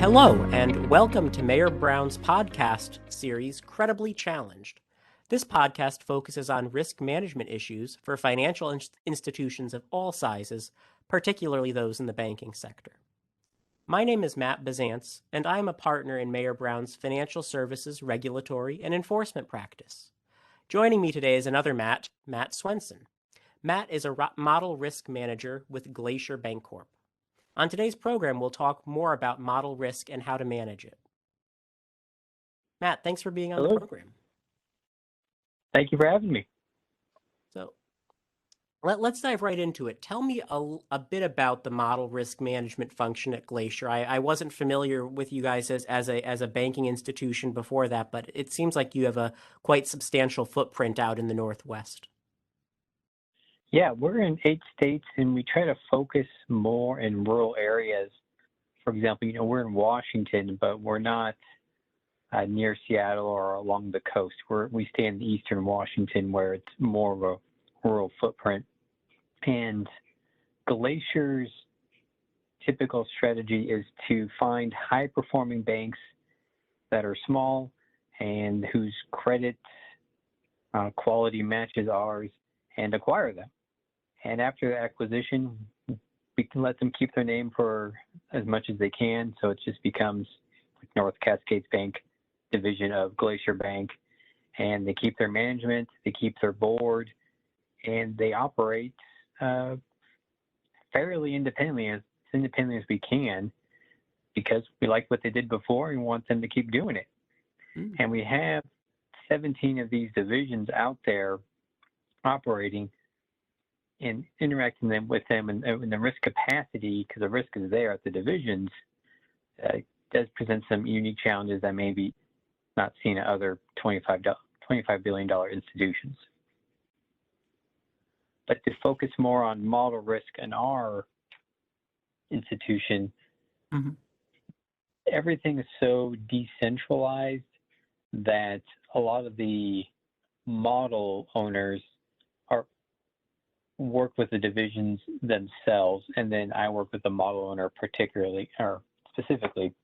Hello, and welcome to Mayor Brown's podcast series, Credibly Challenged. This podcast focuses on risk management issues for financial institutions of all sizes, particularly those in the banking sector. My name is Matt Bisanz, and I am a partner in Mayor Brown's financial services regulatory and enforcement practice. Joining me today is another Matt Swenson. Matt is a model risk manager with Glacier Bancorp. On today's program, we'll talk more about model risk and how to manage it. Matt, thanks for being on the program. Thank you for having me. So let's dive right into it. Tell me a bit about the model risk management function at Glacier. I wasn't familiar with you guys as a banking institution before that, but it seems like you have a quite substantial footprint out in the Northwest. Yeah, we're in 8 states, and we try to focus more in rural areas. For example, we're in Washington, but we're not near Seattle or along the coast. We stay in eastern Washington, where it's more of a rural footprint. And Glacier's typical strategy is to find high-performing banks that are small and whose credit quality matches ours and acquire them. And after the acquisition, we can let them keep their name for as much as they can. So it just becomes like North Cascades Bank division of Glacier Bank. And they keep their management, they keep their board, and they operate fairly independently, as independently as we can, because we like what they did before and want them to keep doing it. Mm. And we have 17 of these divisions out there operating and interacting with them in the risk capacity, because the risk is there at the divisions, does present some unique challenges that may be not seen at other $25 billion institutions. But to focus more on model risk in our institution, mm-hmm. everything is so decentralized that a lot of the model owners work with the divisions themselves, and then I work with the model owner particularly or specifically.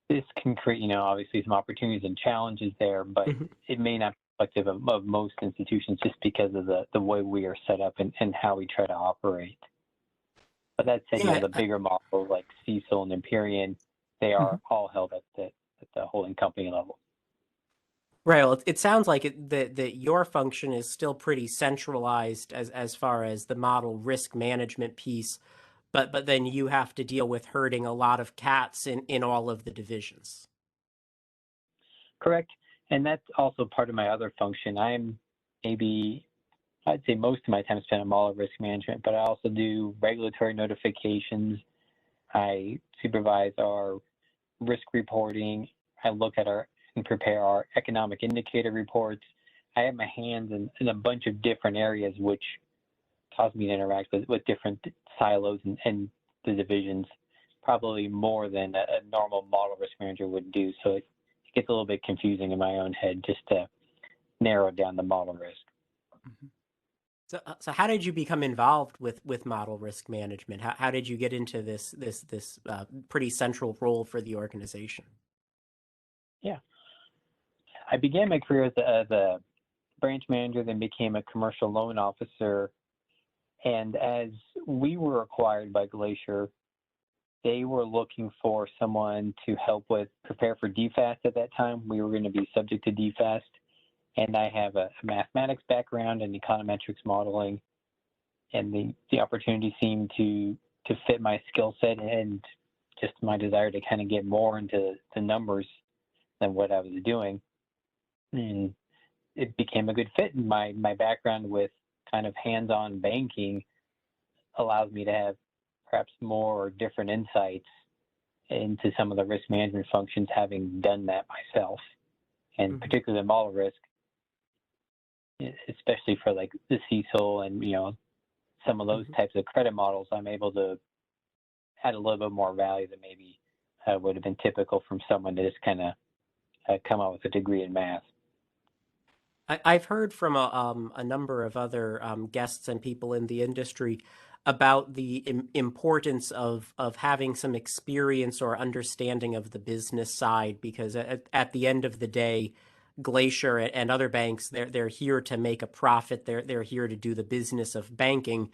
This can create, obviously some opportunities and challenges there, but mm-hmm. it may not be reflective of most institutions just because of the way we are set up and how we try to operate. But that said, the bigger models like CECL and Empyrean, they are mm-hmm. all held at the holding company level. Right. Well, it sounds like that your function is still pretty centralized as far as the model risk management piece, but then you have to deal with herding a lot of cats in all of the divisions. Correct. And that's also part of my other function. I'm I'd say most of my time spent on model risk management, but I also do regulatory notifications. I supervise our risk reporting. I look at and prepare our economic indicator reports. I have my hands in a bunch of different areas, which cause me to interact with different silos and the divisions, probably more than a normal model risk manager would do. So it gets a little bit confusing in my own head just to narrow down the model risk. Mm-hmm. So how did you become involved with model risk management? How did you get into this pretty central role for the organization? Yeah. I began my career as a branch manager, then became a commercial loan officer. And as we were acquired by Glacier, they were looking for someone to help prepare for DFAST at that time. We were going to be subject to DFAST. And I have a mathematics background and econometrics modeling. And the opportunity seemed to fit my skill set and just my desire to kind of get more into the numbers than what I was doing. And it became a good fit. And my background with kind of hands-on banking allows me to have perhaps more or different insights into some of the risk management functions, having done that myself. And mm-hmm. particularly the model risk, especially for like the CECL and, some of those mm-hmm. types of credit models, I'm able to add a little bit more value than maybe would have been typical from someone to just kind of come out with a degree in math. I've heard from a number of other guests and people in the industry about the importance of having some experience or understanding of the business side, because at the end of the day, Glacier and other banks, they're here to make a profit. They're here to do the business of banking.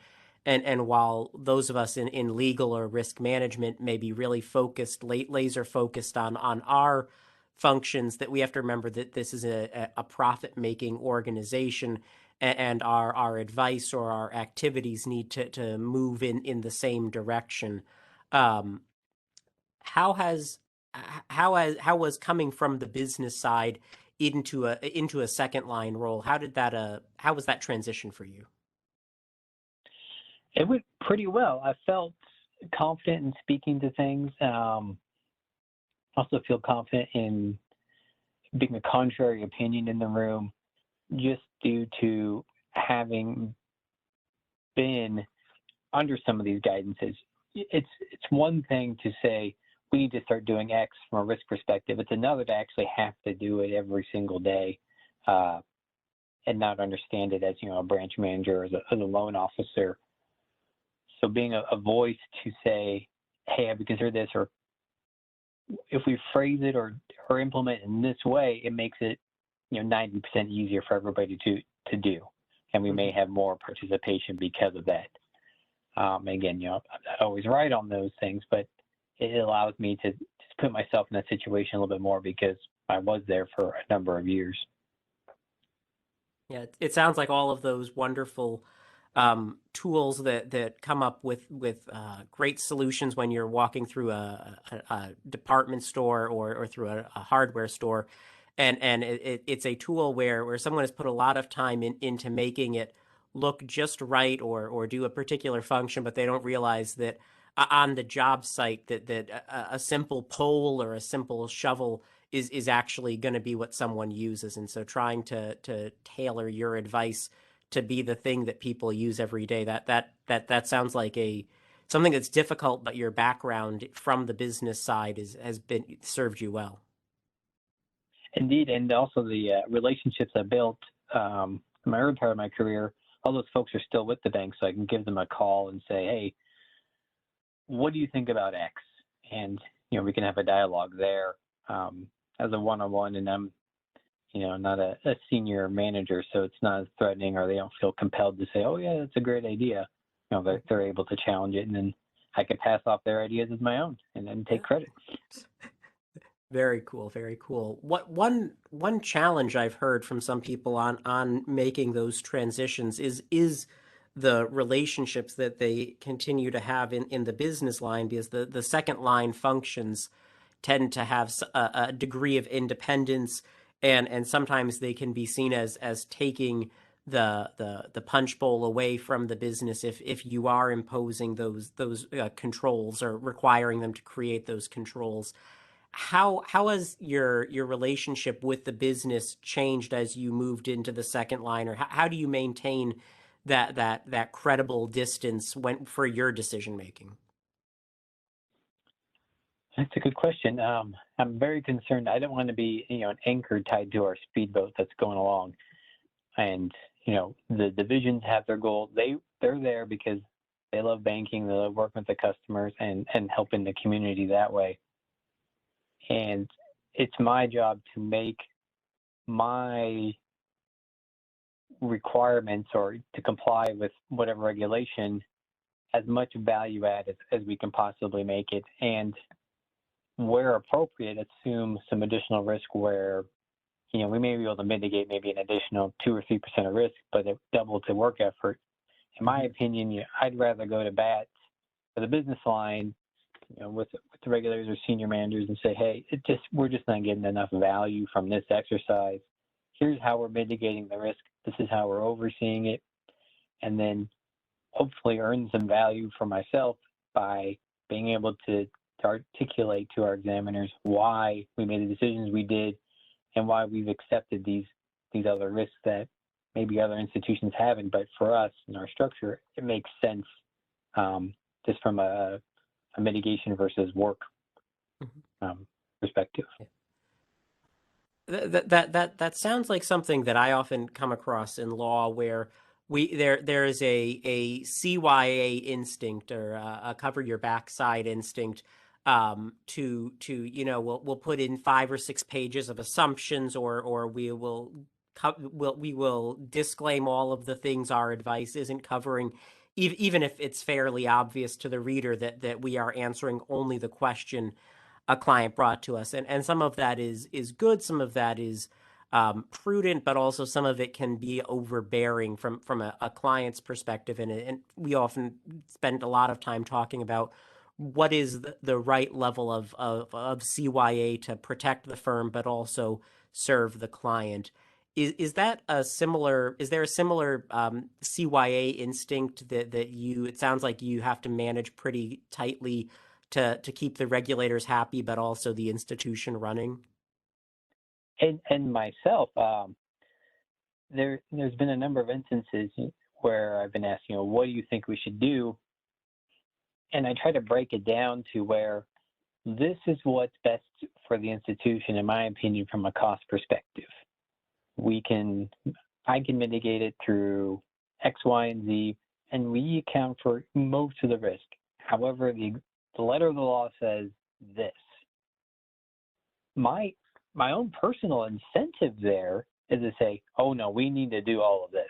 And while those of us in legal or risk management may be really focused, laser focused on our functions, that we have to remember that this is a profit making organization, and our advice or our activities need to move in the same direction. Um, how has how was coming from the business side into a second line role? How was that transition for you? It went pretty well. I felt confident in speaking to things. Also feel confident in being a contrary opinion in the room, just due to having been under some of these guidances. It's one thing to say we need to start doing X from a risk perspective. It's another to actually have to do it every single day, and not understand it as a branch manager, as a loan officer. So being a voice to say, hey, have you considered this? Or if we phrase it or implement in this way, it makes it 90% easier for everybody to do. And we may have more participation because of that. Again, I'm not always right on those things, but it allows me to just put myself in that situation a little bit more because I was there for a number of years. Yeah, it sounds like all of those wonderful tools that come up with great solutions when you're walking through a department store or through a hardware store, and it's a tool where someone has put a lot of time into making it look just right or do a particular function, but they don't realize that on the job site that a simple pole or a simple shovel is actually going to be what someone uses. And so trying to tailor your advice to be the thing that people use every day, that sounds like something that's difficult, but your background from the business side has been served you well. Indeed, and also the relationships I built in my early part of my career, all those folks are still with the bank, so I can give them a call and say, hey, what do you think about X? And we can have a dialogue there as a one-on-one, and I'm not a senior manager, so it's not as threatening, or they don't feel compelled to say, oh yeah, that's a great idea. They're able to challenge it, and then I can pass off their ideas as my own and then take credit. Very cool, very cool. What one challenge I've heard from some people on making those transitions is the relationships that they continue to have in the business line, because the second line functions tend to have a degree of independence, and sometimes they can be seen as taking the punch bowl away from the business if you are imposing those controls or requiring them to create those controls. How has your relationship with the business changed as you moved into the second line, or how do you maintain that credible distance for your decision making? That's a good question. I'm very concerned. I don't want to be, an anchor tied to our speedboat that's going along. And the divisions have their goals. They're there because they love banking. They love working with the customers and helping the community that way. And it's my job to make my requirements or to comply with whatever regulation as much value add as we can possibly make it. And where appropriate, assume some additional risk where, we may be able to mitigate maybe an additional 2 or 3% of risk, but it doubles the work effort. In my opinion, I'd rather go to bat for the business line, with the regulators or senior managers and say, hey, we're just not getting enough value from this exercise. Here's how we're mitigating the risk. This is how we're overseeing it. And then hopefully earn some value for myself by being able to articulate to our examiners why we made the decisions we did and why we've accepted these other risks that maybe other institutions haven't. But for us in our structure, it makes sense, just from a mitigation versus work perspective. That sounds like something that I often come across in law, where there is a CYA instinct, or a cover your backside instinct, we'll put in 5 or 6 pages of assumptions, or we will disclaim all of the things our advice isn't covering, even if it's fairly obvious to the reader that we are answering only the question a client brought to us. And some of that is good, some of that is prudent, but also some of it can be overbearing from a client's perspective. And we often spend a lot of time talking about what is the right level of CYA to protect the firm, but also serve the client. Is there a similar CYA instinct that it sounds like you have to manage pretty tightly to keep the regulators happy, but also the institution running? And myself, there's been a number of instances where I've been asked, what do you think we should do? And I try to break it down to where this is what's best for the institution, in my opinion, from a cost perspective. I can mitigate it through X, Y, and Z, and we account for most of the risk. However, the letter of the law says this. My own personal incentive there is to say, oh no, we need to do all of this.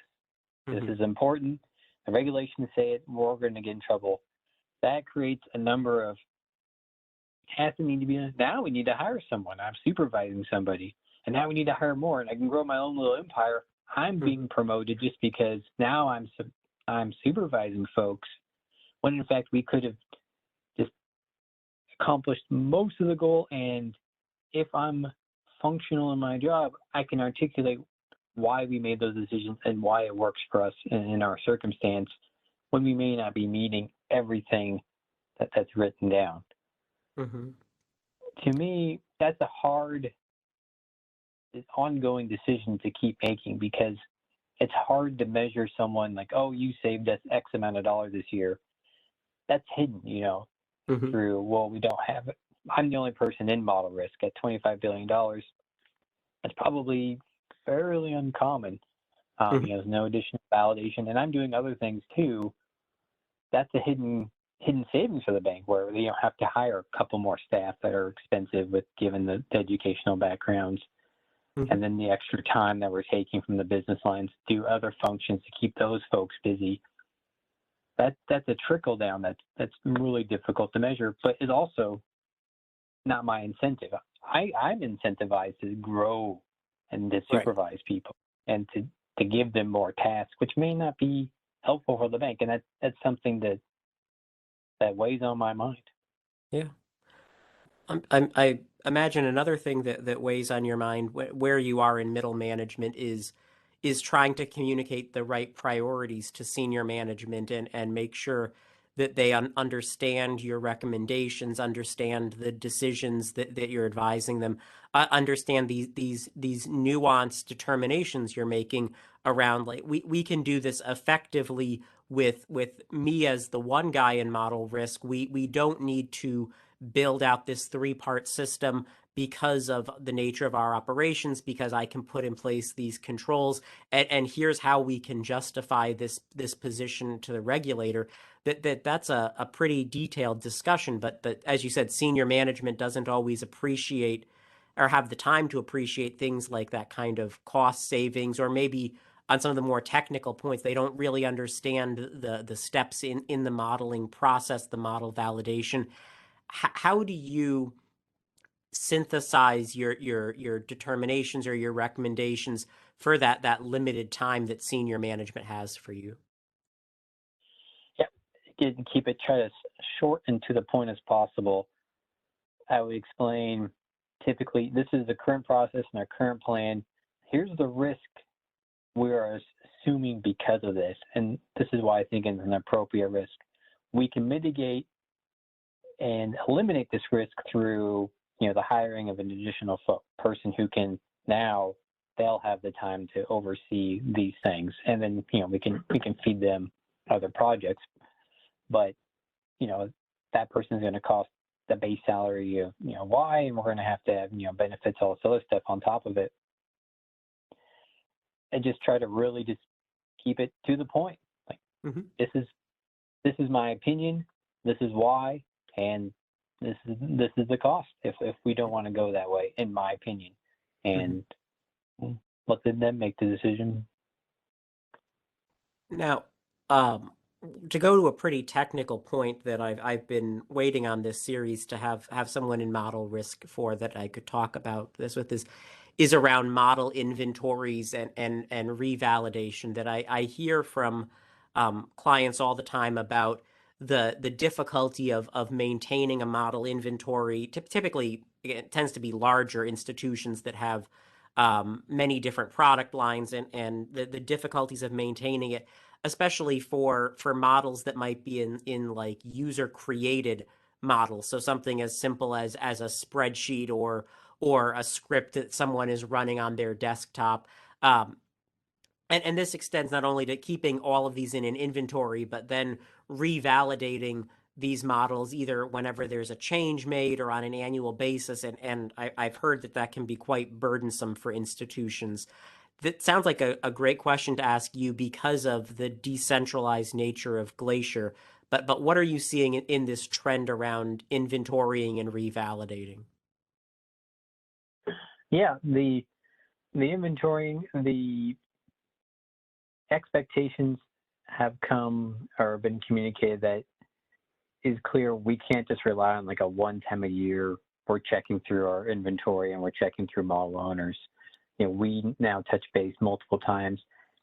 Mm-hmm. This is important. The regulations say it, we're going to get in trouble. That creates a number of tasks that need to be done. Now we need to hire someone. I'm supervising somebody. And now we need to hire more, and I can grow my own little empire. I'm being promoted just because now I'm supervising folks, when in fact we could have just accomplished most of the goal. And if I'm functional in my job, I can articulate why we made those decisions and why it works for us in our circumstance, when we may not be meeting everything that's written down. Mm-hmm. To me, that's a hard, ongoing decision to keep making, because it's hard to measure someone like, oh, you saved us X amount of dollars this year. That's hidden, mm-hmm. through, well, we don't have it. I'm the only person in model risk at $25 billion. That's probably fairly uncommon. Mm-hmm. There's no additional validation, and I'm doing other things too. That's a hidden savings for the bank, where they don't have to hire a couple more staff that are expensive given the educational backgrounds. Mm-hmm. And then the extra time that we're taking from the business lines to do other functions to keep those folks busy. That's a trickle down that's really difficult to measure, but it's also not my incentive. I'm incentivized to grow and to supervise people and to give them more tasks, which may not be helpful for the bank. And that's something that weighs on my mind. Yeah. I imagine another thing that weighs on your mind where you are in middle management is trying to communicate the right priorities to senior management and make sure that they understand your recommendations, understand the decisions that you're advising them, understand these nuanced determinations you're making around, like, we can do this effectively with me as the one guy in model risk. We don't need to build out this 3-part system because of the nature of our operations, because I can put in place these controls, and here's how we can justify this position to the regulator. That's a pretty detailed discussion, but as you said, senior management doesn't always appreciate or have the time to appreciate things like that kind of cost savings, or maybe on some of the more technical points, they don't really understand the steps in the modeling process, the model validation. How do you synthesize your determinations or your recommendations for that limited time that senior management has for you? Yeah, try to short and to the point as possible. I would explain, typically, this is the current process and our current plan. Here's the risk we are assuming because of this, and this is why I think it's an appropriate risk. We can mitigate and eliminate this risk through, the hiring of an additional person who can now, they'll have the time to oversee these things, and then we can feed them other projects, but that person is going to cost the base salary of Y, and we're going to have benefits, all this other stuff on top of it, and just try to really just keep it to the point. Like, Mm-hmm. this is my opinion. This is why, and this is the cost if we don't want to go that way, in my opinion. And let them make the decision. Now, um, to go to a pretty technical point that I've been waiting on this series to have someone in model risk for that I could talk about this with is around model inventories and revalidation that I hear from clients all the time about the difficulty of maintaining a model inventory. Typically, it tends to be larger institutions that have many different product lines and the difficulties of maintaining it, especially for models that might be in like user created models. So something as simple as a spreadsheet or a script that someone is running on their desktop. And this extends not only to keeping all of these in an inventory, but then revalidating these models either whenever there's a change made or on an annual basis. And I've heard that can be quite burdensome for institutions. That sounds like a great question to ask you because of the decentralized nature of Glacier. But what are you seeing in this trend around inventorying and revalidating? Yeah, the inventorying, the expectations have come or been communicated that is clear. We can't just rely on like a one time a year. We're checking through our inventory and we're checking through model owners. We now touch base multiple times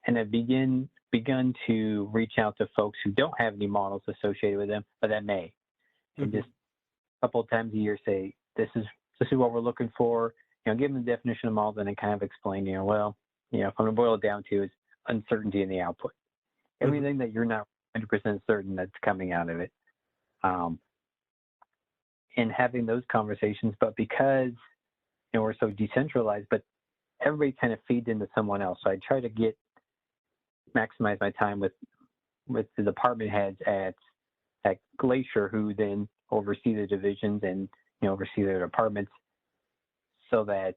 and have begun to reach out to folks who don't have any models associated with them, but that may. And just a couple of times a year say, this is what we're looking for. Give them the definition of models and then kind of explain, if I'm going to boil it down to is uncertainty in the output. Everything that you're not 100% certain that's coming out of it. And having those conversations, but because we're so decentralized, but everybody kind of feeds into someone else. So I try to maximize my time with the department heads at Glacier, who then oversee the divisions and oversee their departments, so that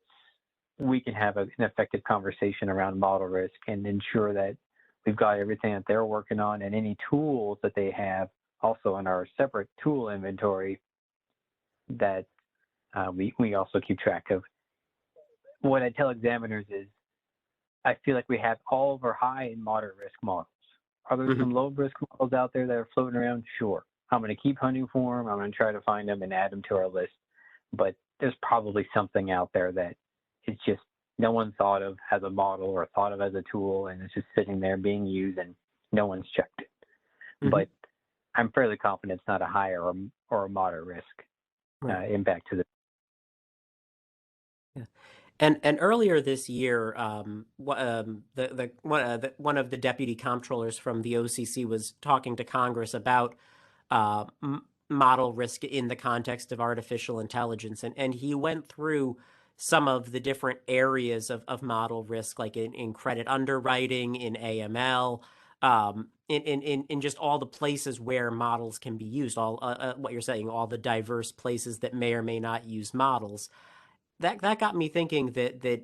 we can have an effective conversation around model risk and ensure that we've got everything that they're working on and any tools that they have also in our separate tool inventory that we also keep track of. What I tell examiners is I feel like we have all of our high and moderate risk models. Are there some low risk models out there that are floating around? Sure. I'm going to keep hunting for them. I'm going to try to find them and add them to our list. But there's probably something out there that is just no one thought of as a model or thought of as a tool, and it's just sitting there being used and no one's checked it. But I'm fairly confident it's not a high or a moderate risk impact to the. Yeah. And earlier this year, one of the deputy comptrollers from the OCC was talking to Congress about model risk in the context of artificial intelligence, and he went through some of the different areas of model risk, like in credit underwriting, in AML, in just all the places where models can be used. All what you're saying, all the diverse places that may or may not use models. That got me thinking that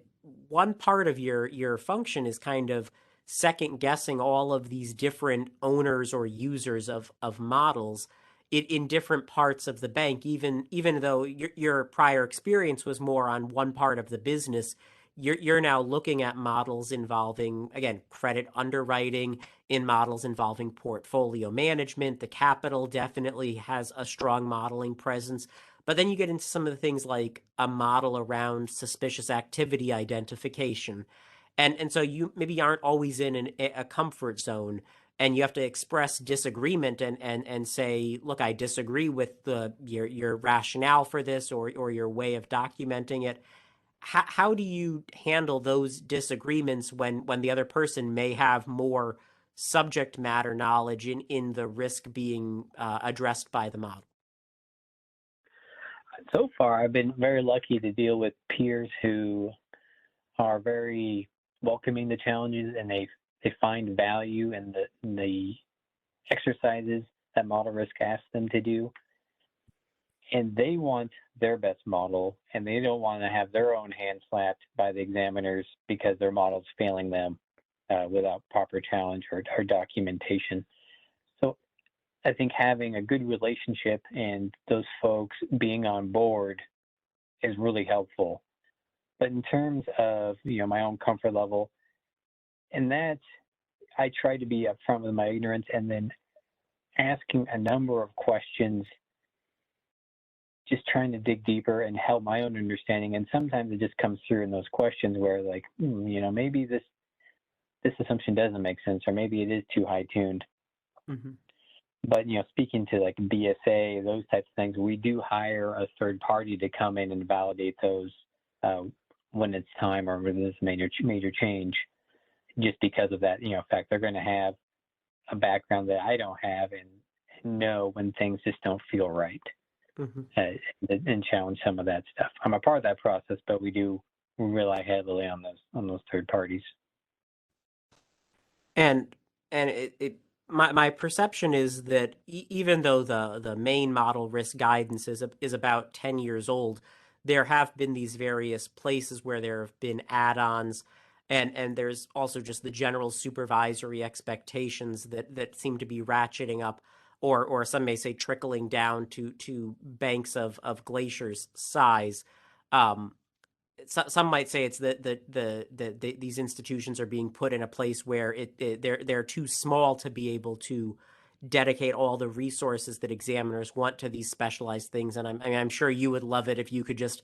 one part of your function is kind of second guessing all of these different owners or users of models in different parts of the bank, even though your prior experience was more on one part of the business. You're now looking at models involving, again, credit underwriting, in models involving portfolio management. The capital definitely has a strong modeling presence. But then you get into some of the things like a model around suspicious activity identification. And so you maybe aren't always in a comfort zone, and you have to express disagreement and say, look, I disagree with your rationale for this or your way of documenting it. How do you handle those disagreements when the other person may have more subject matter knowledge in the risk being addressed by the model? So far, I've been very lucky to deal with peers who are very welcoming to challenges, and they find value in the exercises that model risk asks them to do. And they want their best model, and they don't want to have their own hand slapped by the examiners because their model's failing them. without proper challenge or documentation. So I think having a good relationship and those folks being on board is really helpful. But in terms of my own comfort level, and that I try to be upfront with my ignorance and then asking a number of questions, just trying to dig deeper and help my own understanding. And sometimes it just comes through in those questions where like, maybe this assumption doesn't make sense, or maybe it is too high tuned. Mm-hmm. But speaking to like BSA, those types of things, we do hire a third party to come in and validate those when it's time or when there's major change. Just because of that, fact, they're going to have a background that I don't have and know when things just don't feel right, Mm-hmm. and challenge some of that stuff. I'm a part of that process, but we do rely heavily on those third parties. And my perception is that even though the main model risk guidance is about 10 years old, there have been these various places where there have been add-ons, and there's also just the general supervisory expectations that seem to be ratcheting up, or some may say trickling down to banks of Glacier's size. Some might say it's these institutions are being put in a place where they're too small to be able to dedicate all the resources that examiners want to these specialized things. And I'm sure you would love it if you could just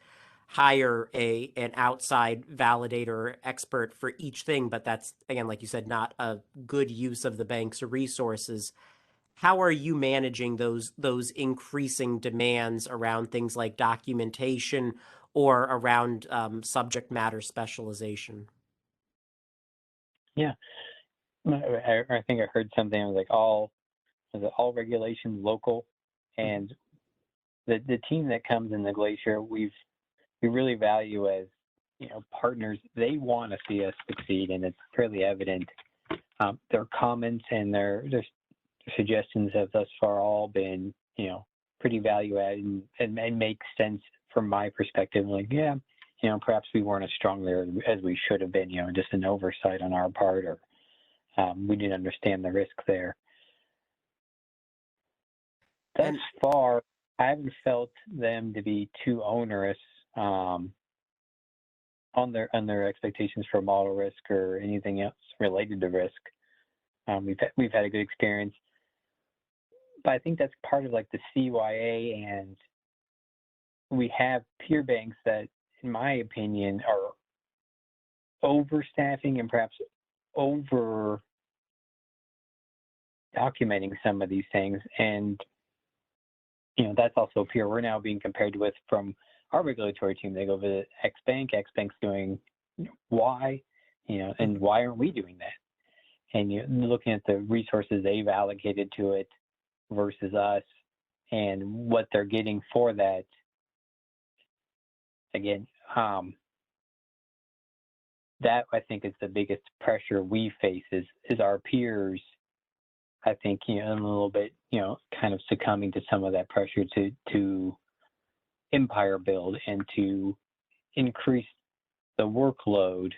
hire an outside validator or expert for each thing, but that's, again, like you said, not a good use of the bank's resources. How are you managing those increasing demands around things like documentation or around subject matter specialization? Yeah, I think I heard something. It was like all regulations local, and the team that comes in the Glacier, we really value as partners. They want to see us succeed, and it's fairly evident. Their comments and their suggestions have thus far all been pretty value added and make sense from my perspective. Like, yeah, perhaps we weren't as strong there as we should have been. Just an oversight on our part, or we didn't understand the risk there. Thus far, I haven't felt them to be too onerous on their expectations for model risk or anything else related to risk. We've had a good experience, but I think that's part of like the CYA, and we have peer banks that, in my opinion, are overstaffing and perhaps over documenting some of these things. And that's also peer we're now being compared with from our regulatory team. They go visit X bank, X bank's doing Y, and why aren't we doing that? And you're looking at the resources they've allocated to it versus us and what they're getting for that. Again, that I think is the biggest pressure we face is our peers. I think a little bit kind of succumbing to some of that pressure to empire build and to increase the workload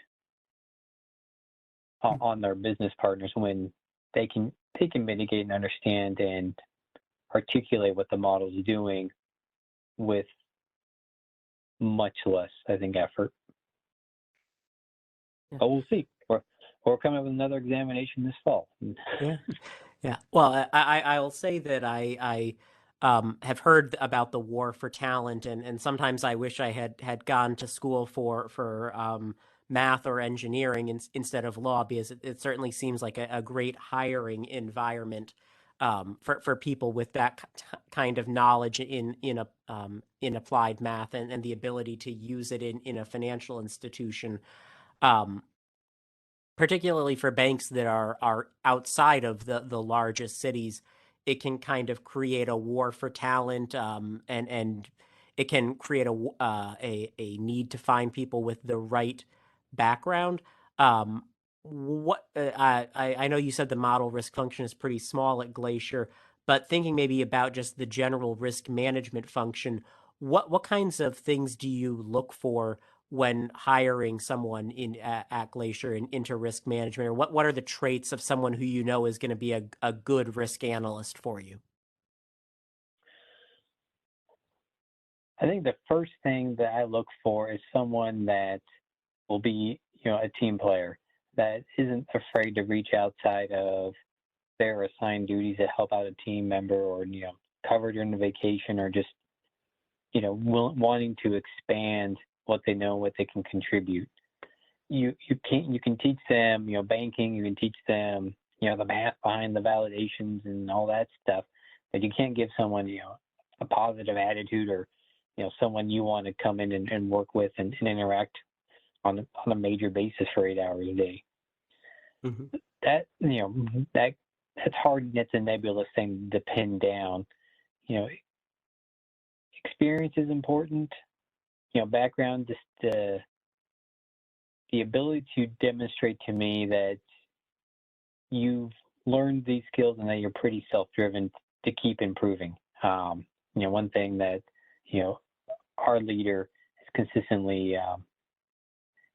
on their business partners when they can mitigate and understand and articulate what the model is doing with much less, I think, effort. Yeah. But we'll see. We're coming up with another examination this fall. Yeah. Yeah. Well, I will say that I have heard about the war for talent, and sometimes I wish I had gone to school for math or engineering instead of law, because it certainly seems like a great hiring environment for people with that kind of knowledge in applied math and the ability to use it in a financial institution. Particularly for banks that are outside of the largest cities, it can kind of create a war for talent, and it can create a need to find people with the right background. I know you said the model risk function is pretty small at Glacier, but thinking maybe about just the general risk management function, what kinds of things do you look for when hiring someone at Glacier and into risk management, or what are the traits of someone who you know is going to be a good risk analyst for you? I think the first thing that I look for is someone that will be, a team player that isn't afraid to reach outside of their assigned duties to help out a team member, or cover during the vacation, or just wanting to expand what they know, what they can contribute. You can teach them banking, you can teach them the math behind the validations and all that stuff, but you can't give someone a positive attitude, or someone you want to come in and work with and interact on a major basis for 8 hours a day. Mm-hmm. That's hard, and it's a nebulous thing to pin down. Experience is important. Background, just the ability to demonstrate to me that you've learned these skills and that you're pretty self-driven to keep improving. One thing that our leader is consistently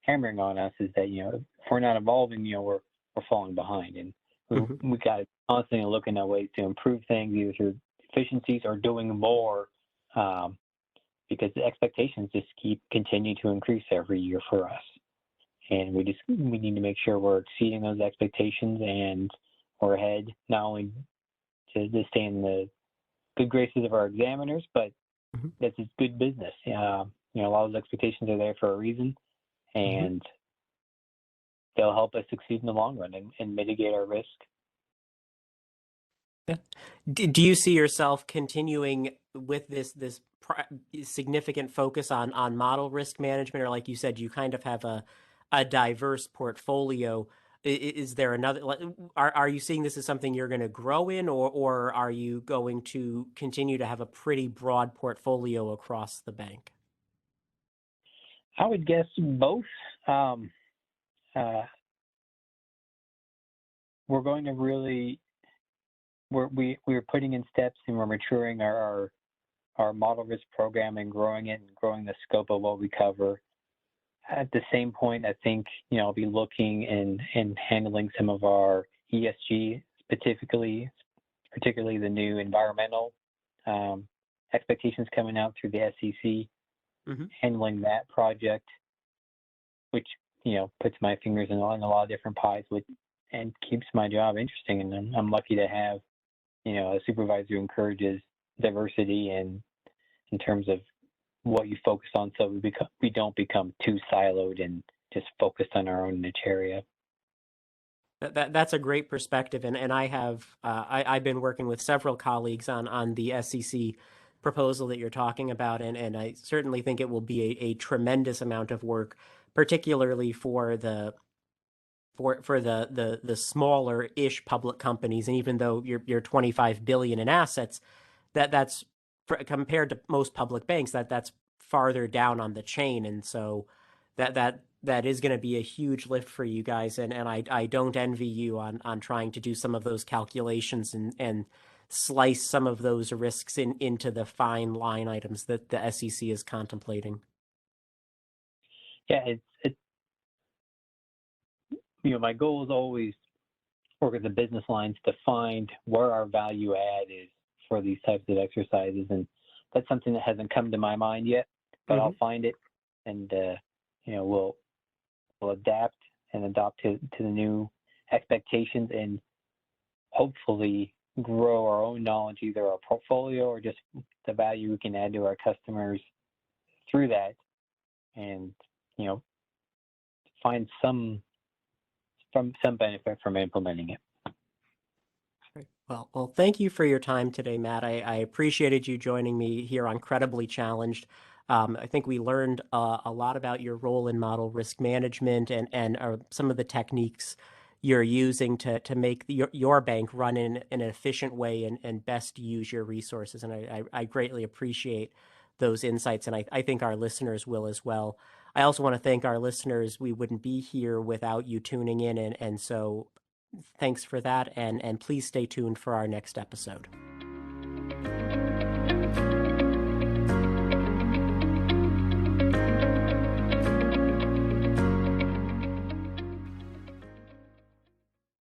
hammering on us is that if we're not evolving, we're falling behind, and we got to constantly looking at ways to improve things, either through efficiencies or doing more, because the expectations just continue to increase every year for us, and we need to make sure we're exceeding those expectations, and we're ahead, not only to stay in the good graces of our examiners, but that's just good business. A lot of those expectations are there for a reason, and they'll help us succeed in the long run and mitigate our risk. Yeah. Do you see yourself continuing with this significant focus on model risk management, or like you said, you kind of have a diverse portfolio? Is there another? Are you seeing this as something you're going to grow in, or are you going to continue to have a pretty broad portfolio across the bank? I would guess both. We're going to really we're putting in steps, and we're maturing our model risk program and growing it and growing the scope of what we cover. At the same point, I think I'll be looking and handling some of our ESG, particularly the new environmental expectations coming out through the SEC, handling that project, which puts my fingers in a lot of different pies, and keeps my job interesting. And I'm lucky to have a supervisor who encourages diversity and in terms of what you focus on, so we don't become too siloed and just focused on our own niche area. That's a great perspective, and I've been working with several colleagues on the SEC proposal that you're talking about, and I certainly think it will be a tremendous amount of work, particularly for the smaller-ish public companies. And even though you're 25 billion in assets, that's compared to most public banks, that's farther down on the chain, and so that is going to be a huge lift for you guys, and I don't envy you on trying to do some of those calculations and slice some of those risks into the fine line items that the SEC is contemplating. Yeah, it's my goal is always work with the business lines to find where our value add is for these types of exercises, and that's something that hasn't come to my mind yet, but I'll find it, and we'll adapt and adopt to the new expectations, and hopefully grow our own knowledge, either our portfolio or just the value we can add to our customers through that, and find some benefit from implementing it. Well, thank you for your time today, Matt. I appreciated you joining me here on Credibly Challenged. I think we learned a lot about your role in model risk management and some of the techniques you're using to make your bank run in an efficient way and best use your resources. And I greatly appreciate those insights, and I think our listeners will as well. I also want to thank our listeners. We wouldn't be here without you tuning in, and so thanks for that, and please stay tuned for our next episode.